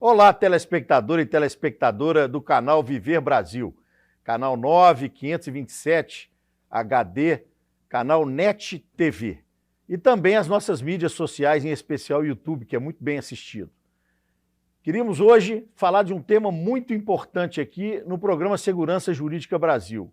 Olá, telespectador e telespectadora do canal Viver Brasil, canal 9527 HD, canal NET TV. E também as nossas mídias sociais, em especial o YouTube, que é muito bem assistido. Queríamos hoje falar de um tema muito importante aqui no programa Segurança Jurídica Brasil.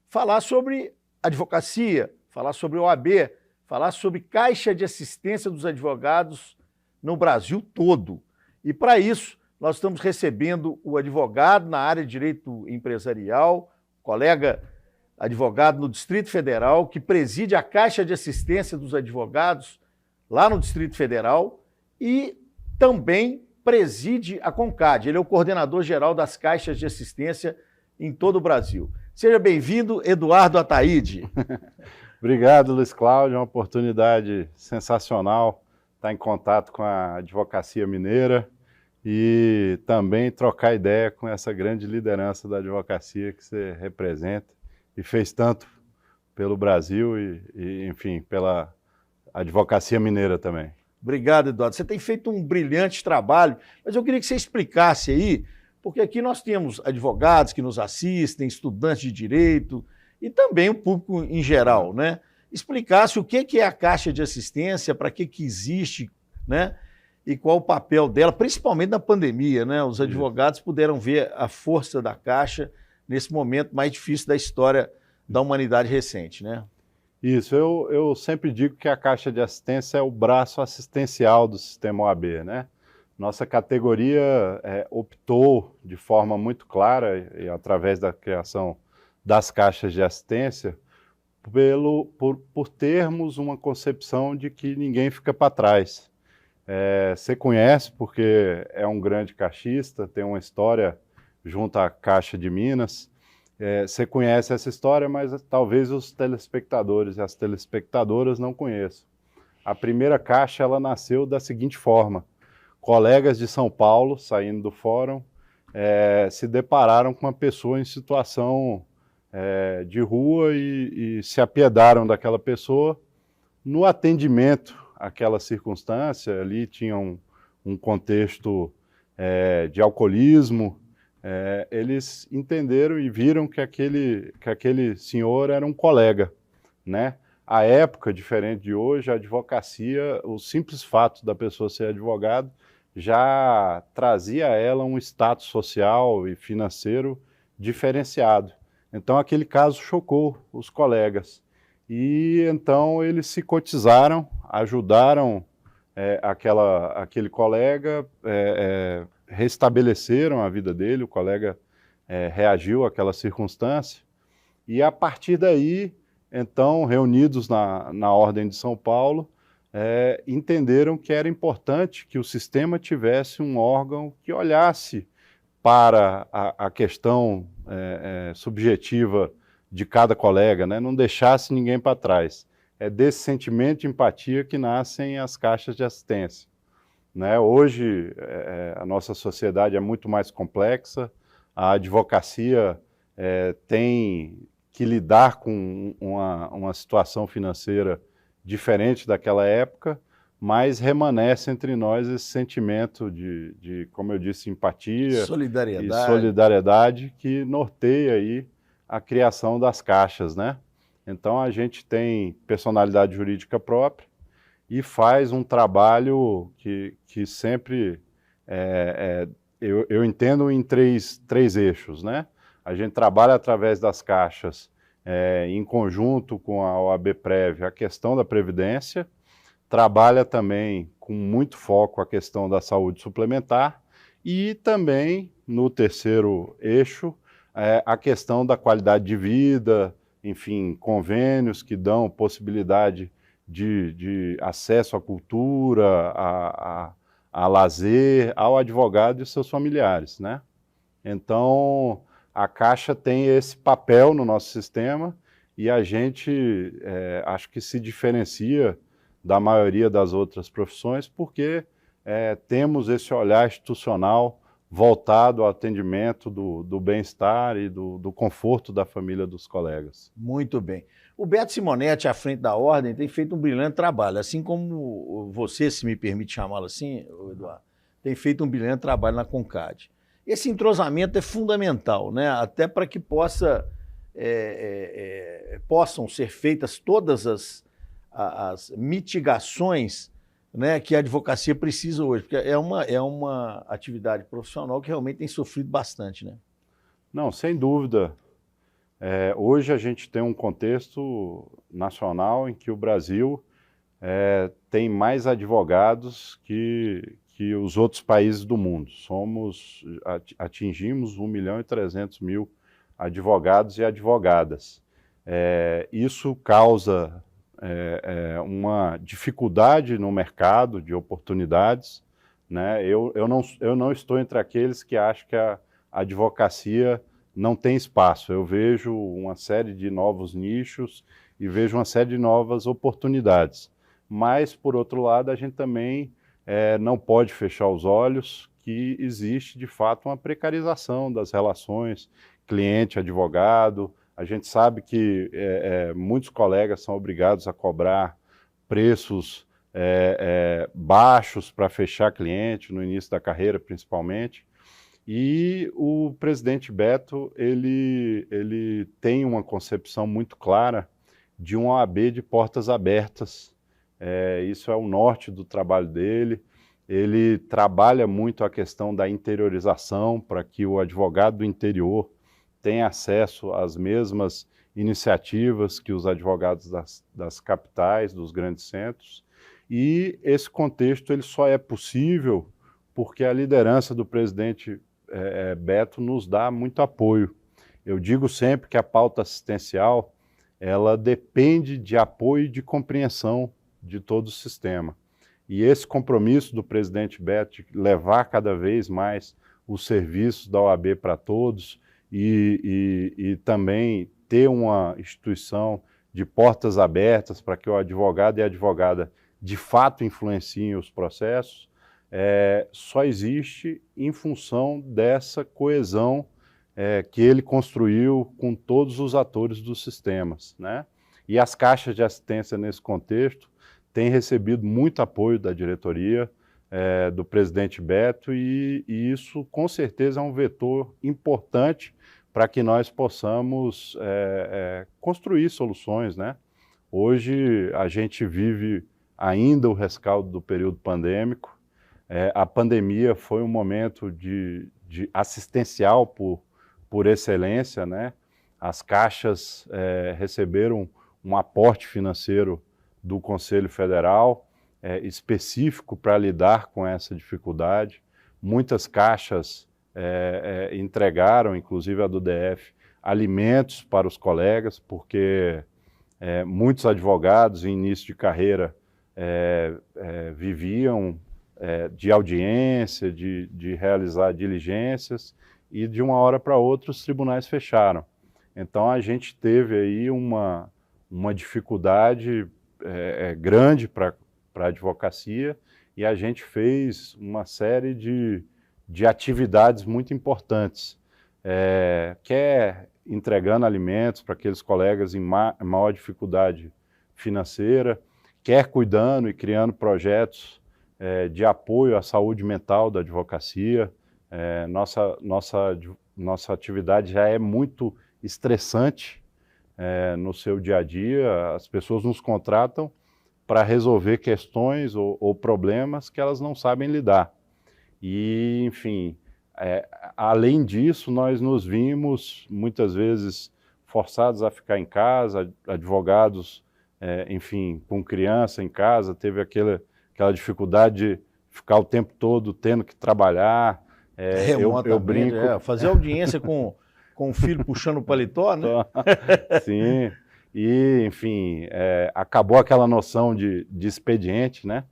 Falar sobre advocacia, falar sobre OAB, falar sobre Caixa de Assistência dos Advogados no Brasil todo. E para isso, nós estamos recebendo o advogado na área de direito empresarial, colega advogado no Distrito Federal, que preside a Caixa de Assistência dos Advogados lá no Distrito Federal e também preside a CONCAD. Ele é o coordenador geral das caixas de assistência em todo o Brasil. Seja bem-vindo, Eduardo Ataíde. Obrigado, Luiz Cláudio. É uma oportunidade sensacional estar em contato com a advocacia mineira e também trocar ideia com essa grande liderança da advocacia que você representa e fez tanto pelo Brasil enfim, pela advocacia mineira também. Obrigado, Eduardo. Você tem feito um brilhante trabalho, mas eu queria que você explicasse aí, porque aqui nós temos advogados que nos assistem, estudantes de direito e também o público em geral, né? Explicasse o que é a Caixa de Assistência, para que existe, né? E qual o papel dela, principalmente na pandemia, né? Os advogados puderam ver a força da Caixa nesse momento mais difícil da história da humanidade recente, né? Isso, eu sempre digo que a Caixa de Assistência é o braço assistencial do sistema OAB, né? Nossa categoria optou de forma muito clara, e através da criação das caixas de assistência, por termos uma concepção de que ninguém fica para trás. Você conhece porque é um grande caixista, tem uma história junto à Caixa de Minas. Você conhece essa história, mas talvez os telespectadores e as telespectadoras não conheçam. A primeira caixa ela nasceu da seguinte forma: colegas de São Paulo, saindo do fórum, se depararam com uma pessoa em situação de rua e se apiedaram daquela pessoa. No atendimento àquela circunstância, ali tinha um contexto de alcoolismo. Eles entenderam e viram que aquele senhor era um colega, né? À época, diferente de hoje, a advocacia, o simples fato da pessoa ser advogado já trazia a ela um status social e financeiro diferenciado. Então, aquele caso chocou os colegas. E então eles se cotizaram, ajudaram aquele colega, restabeleceram a vida dele, o colega reagiu àquela circunstância, e a partir daí, então, reunidos na Ordem de São Paulo, entenderam que era importante que o sistema tivesse um órgão que olhasse para a questão subjetiva de cada colega, né? Não deixasse ninguém para trás. É desse sentimento de empatia que nascem as caixas de assistência. Né? Hoje, a nossa sociedade é muito mais complexa, a advocacia tem que lidar com uma situação financeira diferente daquela época, mas remanesce entre nós esse sentimento de, como eu disse, empatia e solidariedade que norteia aí a criação das caixas, né? Então a gente tem personalidade jurídica própria e faz um trabalho que sempre eu entendo em três eixos, né? A gente trabalha através das caixas em conjunto com a OAB-Prev a questão da previdência, trabalha também com muito foco a questão da saúde suplementar e também, no terceiro eixo, a questão da qualidade de vida, enfim, convênios que dão possibilidade de acesso à cultura, a lazer, ao advogado e seus familiares, né? Então, a Caixa tem esse papel no nosso sistema e a gente acho que se diferencia da maioria das outras profissões porque temos esse olhar institucional voltado ao atendimento do bem-estar e do conforto da família dos colegas. Muito bem. O Beto Simonetti, à frente da Ordem, tem feito um brilhante trabalho, assim como você, se me permite chamá-lo assim, Eduardo, tem feito um brilhante trabalho na CONCAD. Esse entrosamento é fundamental, né? Até para que possam ser feitas todas as mitigações, né, que a advocacia precisa hoje, porque é uma atividade profissional que realmente tem sofrido bastante, né? Não, sem dúvida. Hoje a gente tem um contexto nacional em que o Brasil tem mais advogados que os outros países do mundo. Atingimos 1.300.000 advogados e advogadas. Isso causa uma dificuldade no mercado de oportunidades, né? Eu não estou entre aqueles que acham que a advocacia não tem espaço. Eu vejo uma série de novos nichos e vejo uma série de novas oportunidades. Mas, por outro lado, a gente também não pode fechar os olhos que existe, de fato, uma precarização das relações cliente-advogado. A gente sabe que muitos colegas são obrigados a cobrar preços baixos para fechar cliente, no início da carreira, principalmente. E o presidente Beto, ele tem uma concepção muito clara de uma OAB de portas abertas. Isso é o norte do trabalho dele. Ele trabalha muito a questão da interiorização para que o advogado do interior tenha acesso às mesmas iniciativas que os advogados das capitais, dos grandes centros. E esse contexto ele só é possível porque a liderança do presidente Beto nos dá muito apoio. Eu digo sempre que a pauta assistencial ela depende de apoio e de compreensão de todo o sistema. E esse compromisso do presidente Beto de levar cada vez mais os serviços da OAB para todos e também ter uma instituição de portas abertas para que o advogado e a advogada de fato influenciem os processos, só existe em função dessa coesão que ele construiu com todos os atores dos sistemas, né? E as caixas de assistência nesse contexto têm recebido muito apoio da diretoria, do presidente Beto, e isso com certeza é um vetor importante para que nós possamos construir soluções, né? Hoje a gente vive ainda o rescaldo do período pandêmico. A pandemia foi um momento de assistencial por excelência, né? As caixas receberam um aporte financeiro do Conselho Federal específico para lidar com essa dificuldade. Muitas caixas entregaram, inclusive a do DF, alimentos para os colegas, porque muitos advogados em início de carreira viviam de audiência, de realizar diligências, e de uma hora para outra os tribunais fecharam. Então a gente teve aí uma dificuldade grande para a advocacia, e a gente fez uma série de atividades muito importantes, quer entregando alimentos para aqueles colegas em maior dificuldade financeira, quer cuidando e criando projetos de apoio à saúde mental da advocacia. Nossa atividade já é muito estressante no seu dia a dia. As pessoas nos contratam para resolver questões ou problemas que elas não sabem lidar. E, enfim, além disso, nós nos vimos muitas vezes forçados a ficar em casa, advogados, enfim, com criança em casa, teve aquela dificuldade de ficar o tempo todo tendo que trabalhar. Eu brinco. Fazer audiência com o filho puxando o paletó, né? Sim. E, enfim, acabou aquela noção de expediente, né?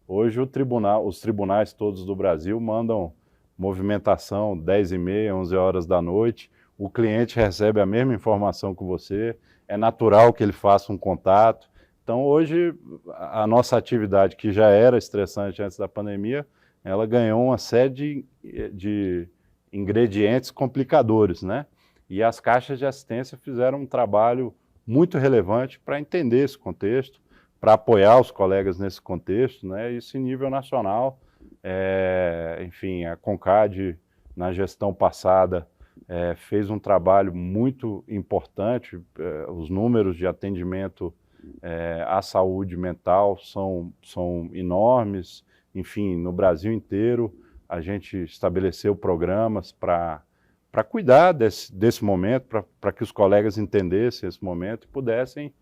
Hoje os tribunais todos do Brasil mandam movimentação 10h30, 11 horas da noite, o cliente recebe a mesma informação que você, é natural que ele faça um contato. Então, hoje, a nossa atividade, que já era estressante antes da pandemia, ela ganhou uma série de ingredientes complicadores, né? E as caixas de assistência fizeram um trabalho muito relevante para entender esse contexto, para apoiar os colegas nesse contexto, né? Isso em nível nacional. enfim, a CONCAD, na gestão passada, fez um trabalho muito importante. Os números de atendimento à saúde mental são enormes. Enfim, no Brasil inteiro, a gente estabeleceu programas para cuidar desse momento, para que os colegas entendessem esse momento e pudessem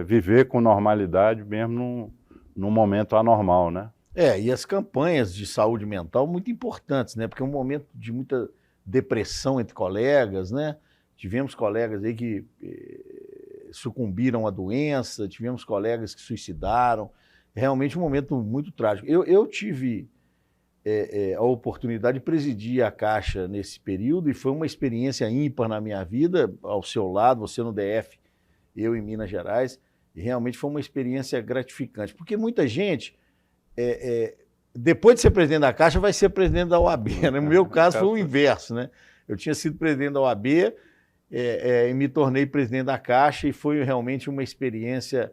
viver com normalidade, mesmo num momento anormal, né? E as campanhas de saúde mental muito importantes, né? Porque é um momento de muita depressão entre colegas, né? Tivemos colegas aí que sucumbiram à doença, tivemos colegas que suicidaram. Realmente um momento muito trágico. Eu tive a oportunidade de presidir a Caixa nesse período e foi uma experiência ímpar na minha vida, ao seu lado, você no DF, eu em Minas Gerais, e realmente foi uma experiência gratificante, porque muita gente, depois de ser presidente da Caixa, vai ser presidente da OAB, né? No meu caso foi o inverso, né? Eu tinha sido presidente da OAB e me tornei presidente da Caixa e foi realmente uma experiência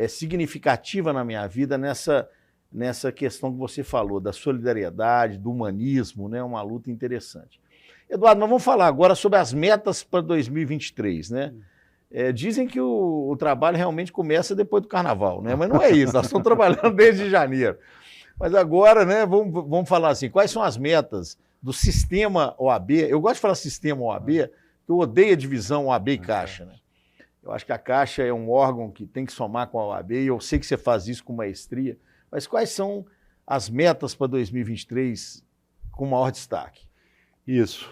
significativa na minha vida nessa questão que você falou, da solidariedade, do humanismo, né? Uma luta interessante. Eduardo, nós vamos falar agora sobre as metas para 2023, né? Dizem que o trabalho realmente começa depois do Carnaval, né? Mas não é isso, nós estamos trabalhando desde janeiro. Mas agora, né, vamos falar assim, quais são as metas do sistema OAB? Eu gosto de falar sistema OAB, porque eu odeio a divisão OAB e Caixa, né? Eu acho que a Caixa é um órgão que tem que somar com a OAB e eu sei que você faz isso com maestria, mas quais são as metas para 2023 com maior destaque? Isso,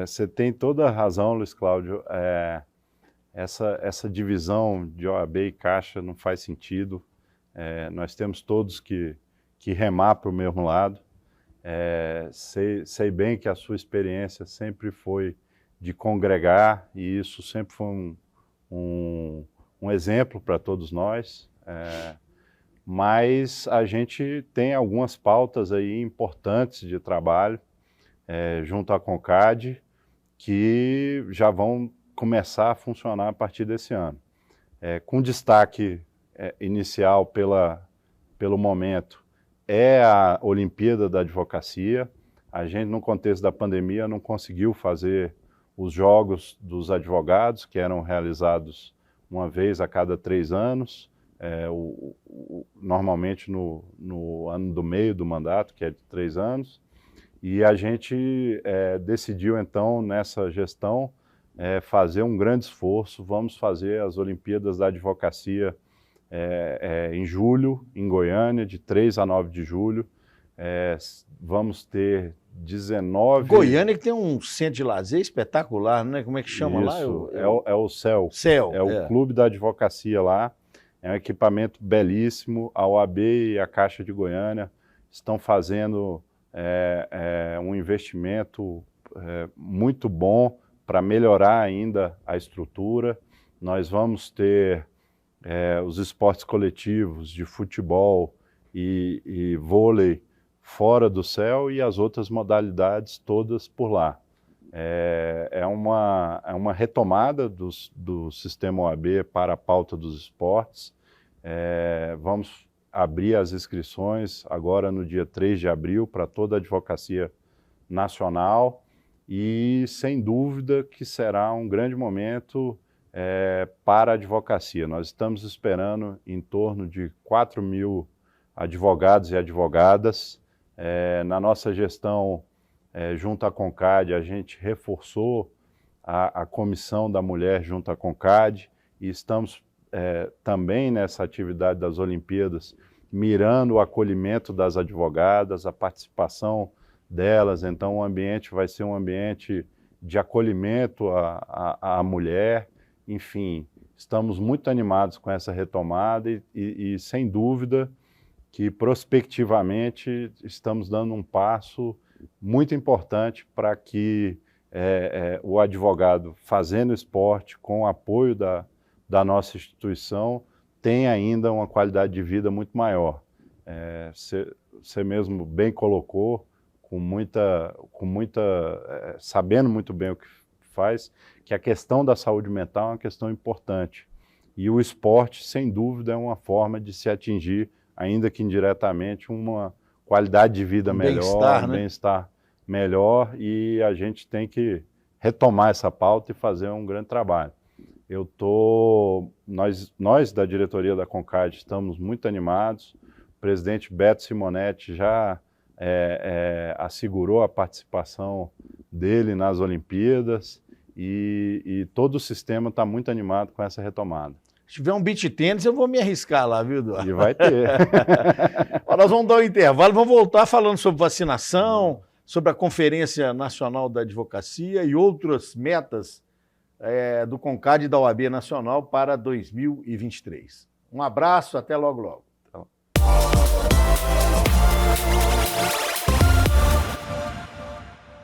você tem toda a razão, Luiz Cláudio. Essa divisão de OAB e Caixa não faz sentido. Nós temos todos que remar para o mesmo lado. Sei bem que a sua experiência sempre foi de congregar e isso sempre foi um exemplo para todos nós. Mas a gente tem algumas pautas aí importantes de trabalho junto à CONCAD que já vão começar a funcionar a partir desse ano. Com destaque inicial pelo momento a Olimpíada da Advocacia. A gente, no contexto da pandemia, não conseguiu fazer os jogos dos advogados, que eram realizados uma vez a cada 3 anos, normalmente no ano do meio do mandato, que é de 3 anos, e a gente decidiu, então, nessa gestão, fazer um grande esforço. Vamos fazer as Olimpíadas da Advocacia em julho, em Goiânia, de 3 a 9 de julho. Vamos ter 19... Goiânia que tem um centro de lazer espetacular, né? Como é que chama lá? Isso, é o CEL. CEL. É o Clube da Advocacia lá. É um equipamento belíssimo. A OAB e a Caixa de Goiânia estão fazendo um investimento muito bom para melhorar ainda a estrutura. Nós vamos ter os esportes coletivos de futebol e vôlei fora do CEL e as outras modalidades todas por lá. É uma retomada do sistema OAB para a pauta dos esportes. Vamos abrir as inscrições agora no dia 3 de abril para toda a advocacia nacional e, sem dúvida, que será um grande momento para a advocacia. Nós estamos esperando em torno de 4.000 advogados e advogadas. Na nossa gestão, junto à CONCAD, a gente reforçou a comissão da mulher junto à CONCAD e estamos também nessa atividade das Olimpíadas, mirando o acolhimento das advogadas, a participação delas. Então, o ambiente vai ser um ambiente de acolhimento à mulher. Enfim, estamos muito animados com essa retomada e sem dúvida, que prospectivamente estamos dando um passo muito importante para que o advogado fazendo esporte com o apoio da nossa instituição tenha ainda uma qualidade de vida muito maior. Você mesmo bem colocou, sabendo muito bem o que faz, que a questão da saúde mental é uma questão importante. E o esporte, sem dúvida, é uma forma de se atingir, ainda que indiretamente, uma qualidade de vida melhor, bem-estar, né? bem-estar melhor, e a gente tem que retomar essa pauta e fazer um grande trabalho. Nós da diretoria da CONCAD estamos muito animados. O presidente Beto Simonetti já assegurou a participação dele nas Olimpíadas e todo o sistema está muito animado com essa retomada. Se tiver um beach tênis, eu vou me arriscar lá, viu, Eduardo? E vai ter. Nós vamos dar um intervalo, vamos voltar falando sobre vacinação, sobre a Conferência Nacional da Advocacia e outras metas do CONCAD e da OAB Nacional para 2023. Um abraço, até logo, logo. Então.